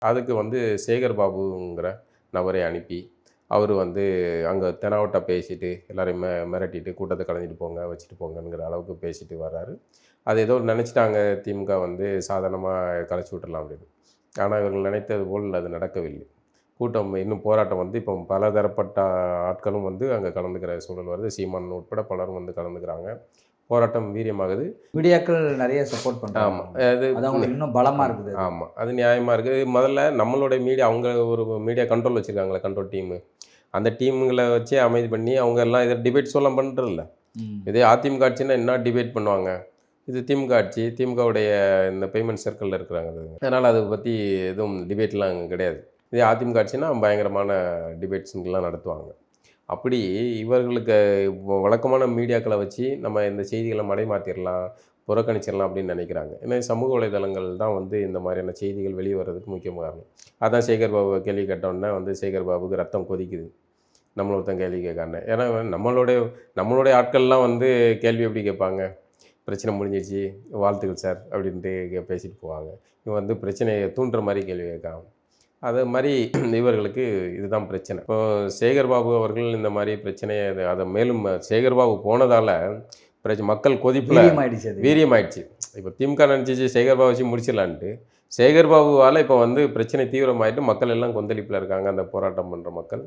அதுக்கு வந்து சேகர் பாபுங்கிற நபரை அனுப்பி, அவரு வந்து அங்க தெனாவட்டா பேசிட்டு, எல்லாரையும் மிரட்டிட்டு, கூட்டத்த கலைஞ்சிட்டு போங்க, வச்சுட்டு போங்கங்கிற அளவுக்கு பேசிட்டு வர்றாரு. அது ஏதோ நெனச்சுட்டாங்க திமுக வந்து சாதாரணமா கலைச்சு விட்டுறலாம் அப்படின்னு. ஆனா, இவர்கள் நினைத்தது போல் அது நடக்கவில்லை. கூட்டம் இன்னும் போராட்டம் வந்து இப்போ பலதரப்பட்ட ஆட்களும் வந்து அங்க கலந்துக்கிற சூழல் வருது. சீமான் உட்பட பலரும் வந்து கலந்துக்கிறாங்க. போராட்டம் வீரியமாகுது. மீடியாக்கள் நெறைய சப்போர்ட் பண்றாங்க ஆமா. அவங்களுக்கு. அது அது அவங்களுக்கு இன்னும் பலமா ஆமா, இருக்குது அது. ஆமா. அது நியாயமா இருக்கு. முதல்ல நம்மளுடைய மீடியா அவங்க ஒரு மீடியா கண்ட்ரோல் வச்சிருக்காங்கல்ல, கண்ட்ரோல் டீமு. அந்த டீம்கள வச்சே அமைதி பண்ணி, அவங்க எல்லாம் இத டிபேட்ஸ்லாம் பண்றதில்ல. ம். இதே அதிமுக ஆட்சின்னா என்ன டிபேட் பண்ணுவாங்க? இது திமுக ஆட்சி. திமுகவுடைய இந்த பேமெண்ட் சர்க்கிள்ல இருக்கிறாங்க அது. அதனால அத பத்தி எதுவும் டிபேட்லாம் கிடையாது. இதே அதிமுக ஆட்சின்னா பயங்கரமான டிபேட்ஸ்லாம் நடத்துவாங்க. அப்படி இவர்களுக்கு வழக்கமான மீடியாக்கள வச்சு நம்ம இந்த செய்திகள மடைமாத்திரலாம், புறக்கணிச்சிடலாம் அப்படின்னு நினைக்கிறாங்க. ஏன்னா சமூக வலைதளங்கள் தான் வந்து இந்த மாதிரியான செய்திகள் வெளிய வர்றதுக்கு முக்கிய காரணம். அதான் சேகர் பாபு கேள்வி கேட்டோனே வந்து சேகர் பாபுக்கு ரத்தம் கொதிக்குது. நம்மள ஒருத்தன் கேள்வி கேட்கான்னு. ஏன்னா நம்மளுடைய நம்மளுடைய ஆட்கள்லாம் வந்து கேள்வி எப்படி கேட்பாங்க? பிரச்சனை முடிஞ்சிருச்சு, வாழ்த்துக்கள் சார் அப்படின்ட்டு பேசிட்டு போவாங்க. இவன் வந்து பிரச்சனைய தூண்டுற மாரி கேள்வி கேட்கான். அது மாரி இவர்களுக்கு இதுதான் பிரச்சனை. இப்போ சேகர் பாபு அவர்கள் இந்த மாரி பிரச்சனைய அத மேலும் சேகர் பாபு போனதால மக்கள் கொதிப்புல வீரியமாயிடுச்சு அது. வீரியமாயிடுச்சு. இப்ப திமுக நினைச்சுச்சு சேகர் பாபு வச்சு முடிச்சிடலான்ட்டு. சேகர் பாபுவால இப்ப வந்து பிரச்சனை தீவிரமாயிட்டு மக்கள் எல்லாம் கொந்தளிப்புல இருக்காங்க. அந்த போராட்டம் பண்ற மக்கள்.